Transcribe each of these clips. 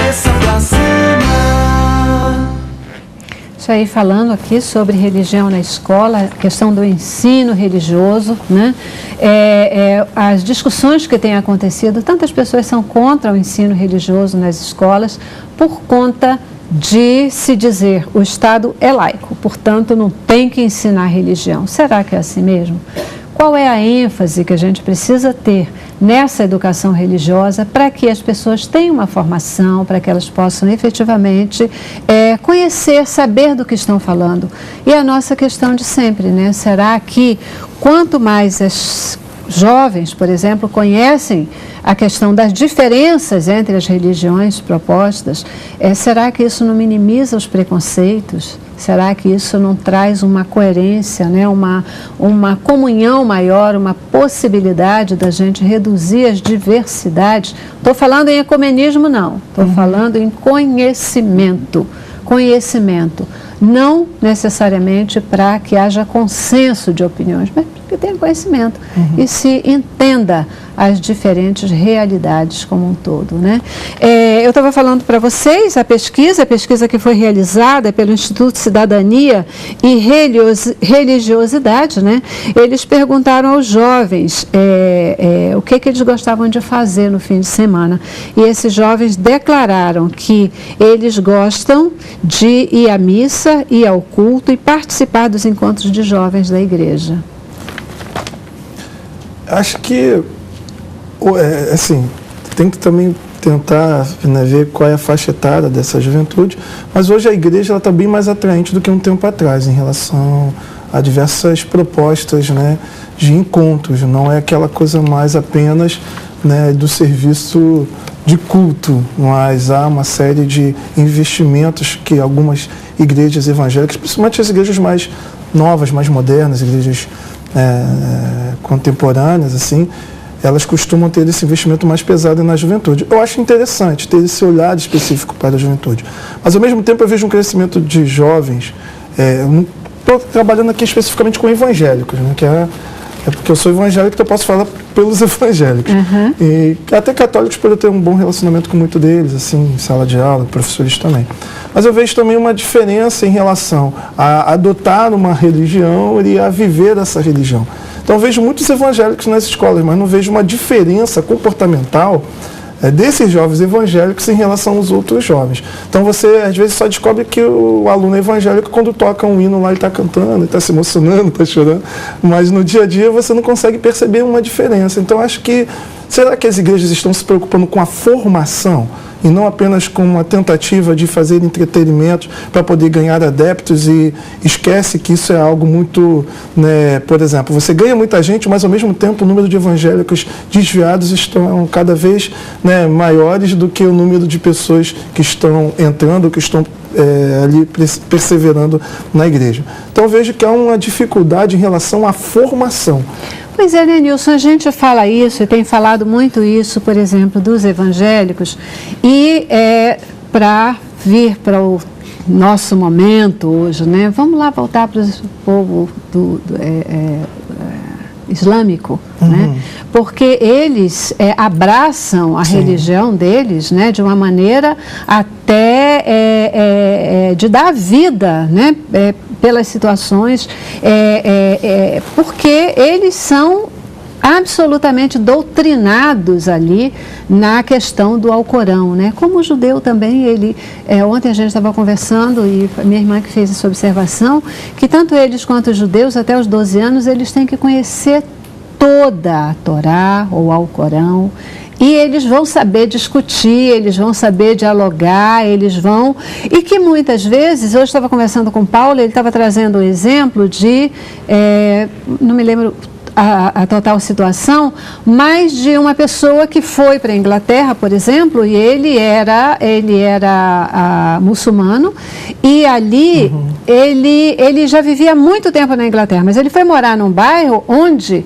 cabeça pra cima. Isso aí, falando aqui sobre religião na escola, a questão do ensino religioso, né? As discussões que têm acontecido, tantas pessoas são contra o ensino religioso nas escolas por conta de se dizer o Estado é laico, portanto não tem que ensinar religião. Será que é assim mesmo? Qual é a ênfase que a gente precisa ter nessa educação religiosa para que as pessoas tenham uma formação, para que elas possam efetivamente conhecer, saber do que estão falando? E a nossa questão de sempre, né? Será que quanto mais as jovens, por exemplo, conhecem a questão das diferenças entre as religiões propostas, será que isso não minimiza os preconceitos? Será que isso não traz uma coerência, né? uma comunhão maior, uma possibilidade da gente reduzir as diversidades? Estou falando em ecumenismo, não. Estou falando em conhecimento. Conhecimento. Não necessariamente para que haja consenso de opiniões, mas que tenha conhecimento e se entenda as diferentes realidades como um todo, né? Eu estava falando para vocês a pesquisa que foi realizada pelo Instituto Cidadania e Religiosidade, né? Eles perguntaram aos jovens o que eles gostavam de fazer no fim de semana, e esses jovens declararam que eles gostam de ir à missa, ir ao culto e participar dos encontros de jovens da igreja. Acho que, assim, tem que também tentar, né, ver qual é a faixa etária dessa juventude, mas hoje a igreja está bem mais atraente do que um tempo atrás em relação a diversas propostas, né, de encontros. Não é aquela coisa mais apenas, né, do serviço de culto, mas há uma série de investimentos que algumas igrejas evangélicas, principalmente as igrejas mais novas, mais modernas, igrejas contemporâneas, assim, elas costumam ter esse investimento mais pesado na juventude. Eu acho interessante ter esse olhar específico para a juventude, mas ao mesmo tempo eu vejo um crescimento de jovens. Estou trabalhando aqui especificamente com evangélicos, né, que é porque eu sou evangélico, então eu posso falar pelos evangélicos. E até católicos, por eu ter um bom relacionamento com muitos deles, assim, em sala de aula, professores também. Mas eu vejo também uma diferença em relação a adotar uma religião e a viver essa religião. Então eu vejo muitos evangélicos nas escolas, mas não vejo uma diferença comportamental desses jovens evangélicos em relação aos outros jovens. Então você, às vezes, só descobre que o aluno evangélico, quando toca um hino lá, ele está cantando, ele está se emocionando, está chorando, mas no dia a dia você não consegue perceber uma diferença. Então acho que, será que as igrejas estão se preocupando com a formação e não apenas com uma tentativa de fazer entretenimento para poder ganhar adeptos, e esquece que isso é algo muito, né, por exemplo, você ganha muita gente, mas ao mesmo tempo o número de evangélicos desviados estão cada vez, né, maiores do que o número de pessoas que estão entrando, que estão ali perseverando na igreja. Então eu vejo que há uma dificuldade em relação à formação. Pois é, né, Nilson, a gente fala isso e tem falado muito isso, por exemplo, dos evangélicos, e para vir para o nosso momento hoje, né, vamos lá voltar para o povo islâmico, né, porque eles abraçam a religião deles, né, de uma maneira até de dar vida, né, pelas situações, porque eles são absolutamente doutrinados ali na questão do Alcorão, né? Como o judeu também, ontem a gente estava conversando, e a minha irmã que fez essa observação, que tanto eles quanto os judeus, até os 12 anos, eles têm que conhecer toda a Torá ou Alcorão, e eles vão saber discutir, eles vão saber dialogar, e que muitas vezes, hoje estava conversando com o Paulo, ele estava trazendo um exemplo de, não me lembro a total situação, mas de uma pessoa que foi para a Inglaterra, por exemplo, e ele era muçulmano, e ali ele já vivia há muito tempo na Inglaterra, mas ele foi morar num bairro onde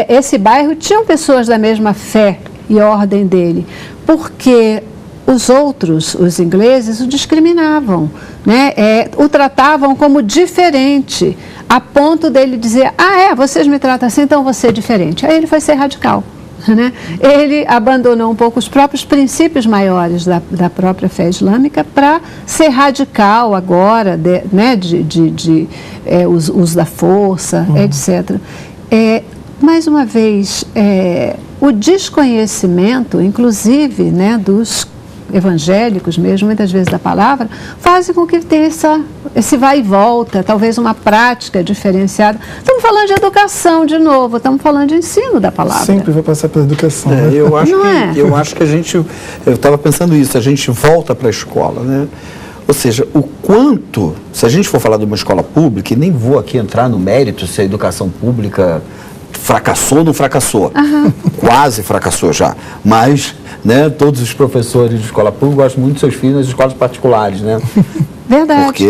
esse bairro tinham pessoas da mesma fé e ordem dele, porque os outros, os ingleses, o discriminavam, né? O tratavam como diferente, a ponto dele dizer, vocês me tratam assim, então você é diferente. Aí ele foi ser radical, né? Ele abandonou um pouco os próprios princípios maiores da própria fé islâmica para ser radical agora, né? Uso da força, etc. Mais uma vez, o desconhecimento, inclusive, né, dos evangélicos mesmo, muitas vezes da palavra, fazem com que tenha esse vai e volta, talvez uma prática diferenciada. Estamos falando de educação de novo, estamos falando de ensino da palavra. Sempre vai passar pela educação. Né? Eu acho que a gente, eu estava pensando isso, a gente volta para a escola, né? Ou seja, o quanto, se a gente for falar de uma escola pública, e nem vou aqui entrar no mérito se a educação pública fracassou ou não fracassou, quase fracassou já, mas, né, todos os professores de escola pública gostam muito dos seus filhos nas escolas particulares, né? Verdade. Porque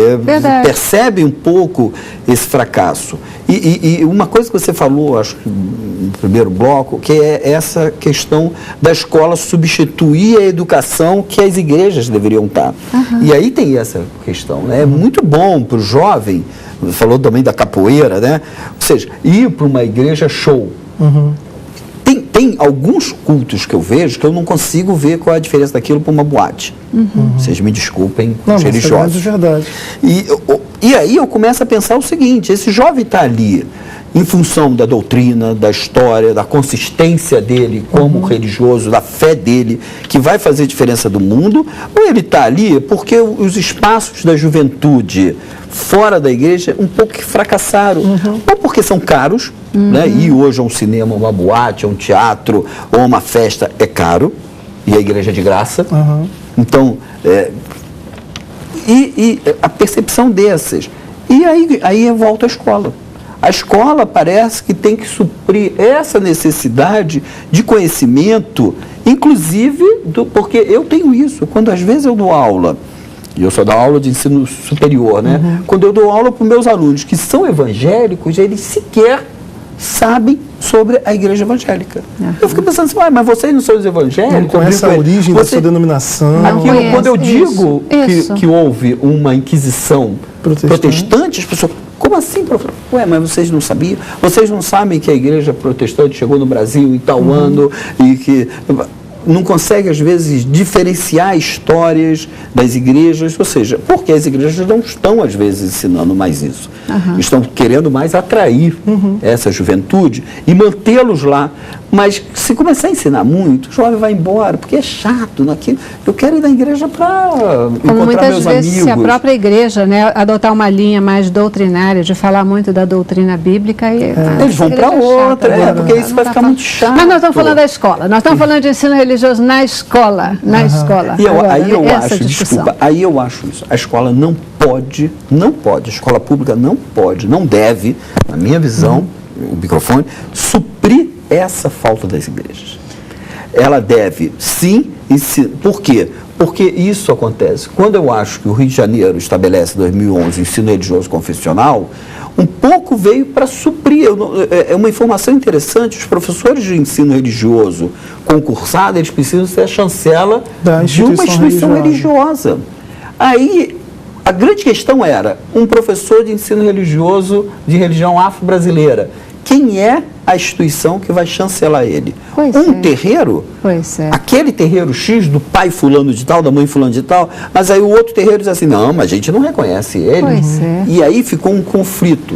percebe um pouco esse fracasso. E uma coisa que você falou, acho que no primeiro bloco, que é essa questão da escola substituir a educação que as igrejas deveriam dar. E aí tem essa questão, né? É muito bom para o jovem, falou também da capoeira, né? Ou seja, ir para uma igreja show. Tem alguns cultos que eu vejo que eu não consigo ver qual é a diferença daquilo para uma boate. Vocês me desculpem, os religiosos. É verdade. E aí eu começo a pensar o seguinte, esse jovem está ali em função da doutrina, da história, da consistência dele como religioso, da fé dele, que vai fazer diferença do mundo, ou ele está ali porque os espaços da juventude fora da igreja um pouco que fracassaram, ou porque são caros, né? E hoje um cinema, uma boate, um teatro ou uma festa é caro, e a igreja é de graça. Então, a percepção dessas. E aí volta à escola. A escola parece que tem que suprir essa necessidade de conhecimento, inclusive, porque eu tenho isso, quando às vezes eu dou aula, e eu só dou aula de ensino superior, né? Quando eu dou aula para os meus alunos que são evangélicos, eles sequer sabem sobre a igreja evangélica. Eu fico pensando assim, mas vocês não são os evangélicos? Não conhecem a origem da sua denominação. Quando eu digo que houve uma inquisição protestante, as pessoas... Como assim, professor? Mas vocês não sabiam? Vocês não sabem que a igreja protestante chegou no Brasil em tal ano e que não consegue, às vezes, diferenciar histórias das igrejas? Ou seja, porque as igrejas não estão, às vezes, ensinando mais isso. Estão querendo mais atrair essa juventude e mantê-los lá. Mas se começar a ensinar muito, o jovem vai embora, porque é chato. Eu quero ir na igreja para encontrar muitas meus vezes, amigos. Se a própria igreja, né, adotar uma linha mais doutrinária, de falar muito da doutrina bíblica, eles vão para outra, porque isso vai ficar muito chato. Mas nós estamos falando da escola, nós estamos falando de ensino religioso na escola. E aí eu acho, desculpa, aí eu acho isso. A escola não pode, a escola pública não pode, não deve, na minha visão, o microfone, suprir essa falta das igrejas. Ela deve, sim, por quê? Porque isso acontece. Quando eu acho que o Rio de Janeiro estabelece, em 2011, o ensino religioso confessional, um pouco veio para suprir. É uma informação interessante, os professores de ensino religioso concursado, eles precisam ser a chancela de uma instituição religiosa. Aí, a grande questão era, um professor de ensino religioso de religião afro-brasileira, quem é a instituição que vai chancelar ele? Terreiro? Aquele terreiro X do pai fulano de tal, da mãe fulano de tal, mas aí o outro terreiro diz assim, não, mas a gente não reconhece ele. E aí ficou um conflito.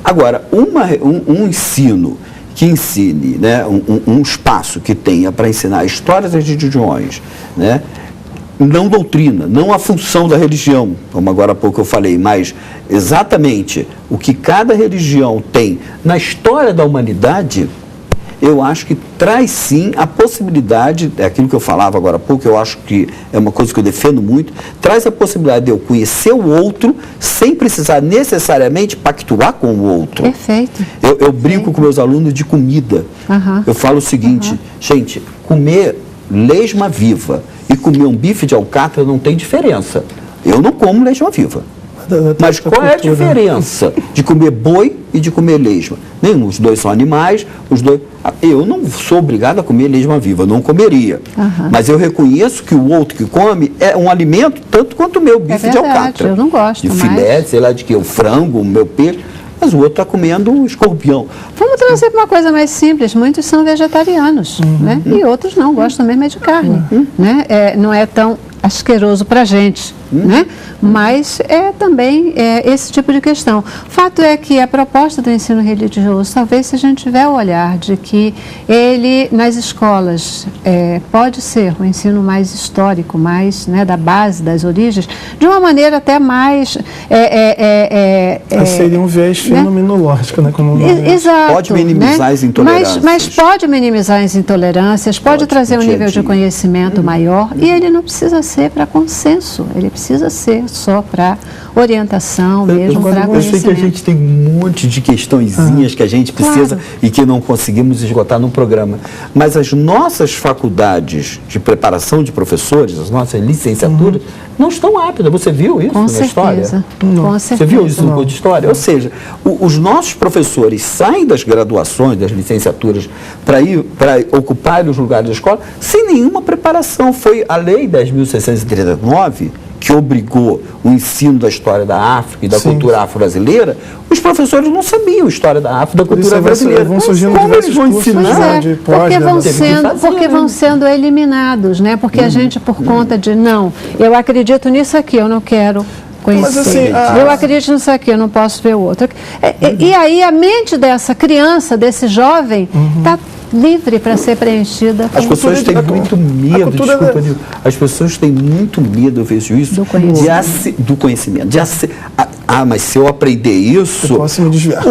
Agora, um ensino que ensine, né, um espaço que tenha para ensinar a história das religiões, né, não doutrina, não a função da religião, como agora há pouco eu falei, mas exatamente o que cada religião tem na história da humanidade, eu acho que traz sim a possibilidade, é aquilo que eu falava agora há pouco, eu acho que é uma coisa que eu defendo muito, traz a possibilidade de eu conhecer o outro sem precisar necessariamente pactuar com o outro. Perfeito. Eu brinco com meus alunos de comida. Eu falo o seguinte, gente, comer lesma viva e comer um bife de alcatra não tem diferença. Eu não como lesma viva. Mas qual é a diferença de comer boi e de comer lesma? Nenhum, os dois são animais, os dois... Eu não sou obrigado a comer lesma viva, não comeria. Mas eu reconheço que o outro que come é um alimento tanto quanto o meu bife de alcatra. Eu não gosto de filé, sei lá de que, o frango, o meu peixe. mas o outro está comendo escorpião. Vamos trazer para uma coisa mais simples. Muitos são vegetarianos, né? E outros não, gostam mesmo de carne. Né? Não é tão asqueroso para a gente, né? Mas é também esse tipo de questão. O fato é que a proposta do ensino religioso, talvez se a gente tiver o olhar de que ele, nas escolas, pode ser um ensino mais histórico, mais, né, da base, das origens, de uma maneira até mais... seria um viés fenomenológico, né? Como exato. Pode minimizar, né, as intolerâncias. Mas pode minimizar as intolerâncias, pode trazer um nível de conhecimento maior, e ele não precisa ser para consenso, ele precisa ser só para orientação mesmo, para conhecimento. Eu sei que a gente tem um monte de questõezinhas que a gente precisa e que não conseguimos esgotar no programa, mas as nossas faculdades de preparação de professores, as nossas licenciaturas, não estão aptas. Você viu isso na história? Com certeza. Você viu isso no curso de história? Ou seja, os nossos professores saem das graduações, das licenciaturas, para ocupar os lugares da escola sem nenhuma preparação. Foi a Lei 10.639 que obrigou o ensino da história da África e da cultura afro-brasileira. Os professores não sabiam a história da África e da cultura brasileira. Como eles vão ensinar? Porque vão sendo eliminados, né? Porque a gente, por conta de, não, eu acredito nisso aqui, eu não quero conhecer. Mas, assim, eu acredito nisso aqui, eu não posso ver o outro. E aí a mente dessa criança, desse jovem, está livre para ser preenchida. As pessoas têm muito medo, as pessoas têm muito medo, eu vejo isso, do conhecimento. Mas se eu aprender isso, eu posso me desviar.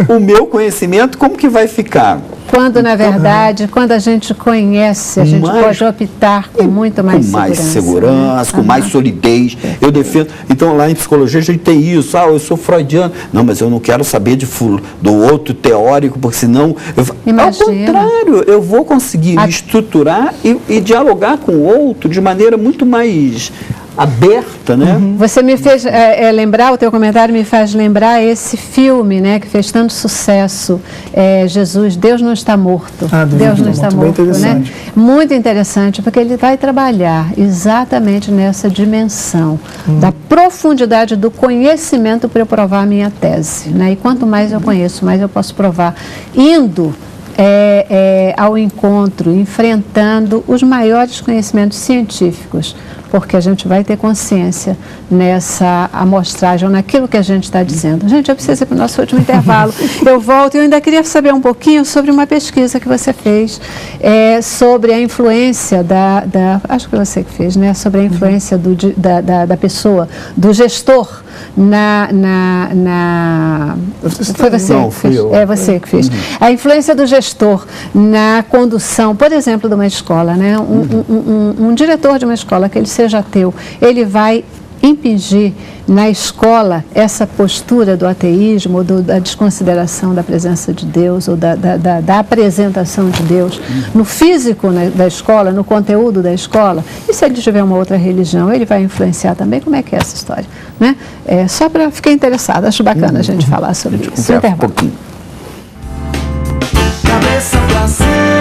O meu conhecimento, como que vai ficar? Quando, na verdade, quando a gente conhece, a gente pode optar com muito mais segurança. Com mais segurança, com mais solidez. Eu defendo. Então, lá em psicologia, a gente tem isso. Eu sou freudiano. Não, mas eu não quero saber do outro teórico, porque senão... Ao contrário, eu vou conseguir me estruturar e dialogar com o outro de maneira muito mais aberta, né? Você me fez lembrar, o teu comentário me faz lembrar esse filme, né, que fez tanto sucesso, Jesus, Deus não está morto. Deus não está morto, né? Muito interessante, porque ele vai trabalhar exatamente nessa dimensão da profundidade do conhecimento para eu provar a minha tese, né? E quanto mais eu conheço, mais eu posso provar. Indo ao encontro, enfrentando os maiores conhecimentos científicos, porque a gente vai ter consciência nessa amostragem, naquilo que a gente está dizendo. Gente, eu preciso ir para o nosso último intervalo. Eu volto e eu ainda queria saber um pouquinho sobre uma pesquisa que você fez sobre a influência acho que você que fez, né? Sobre a influência da pessoa, do gestor Foi você que fez? É você que fez. A influência do gestor na condução, por exemplo, de uma escola, né? Um diretor de uma escola, que ele seja ateu, ele vai impingir na escola essa postura do ateísmo, da desconsideração da presença de Deus, ou da apresentação de Deus no físico da escola, no conteúdo da escola. E se ele tiver uma outra religião, ele vai influenciar também? Como é que é essa história? Né? Só para ficar interessado, acho bacana a gente falar sobre isso. Um pouquinho. Cabeça pra cima.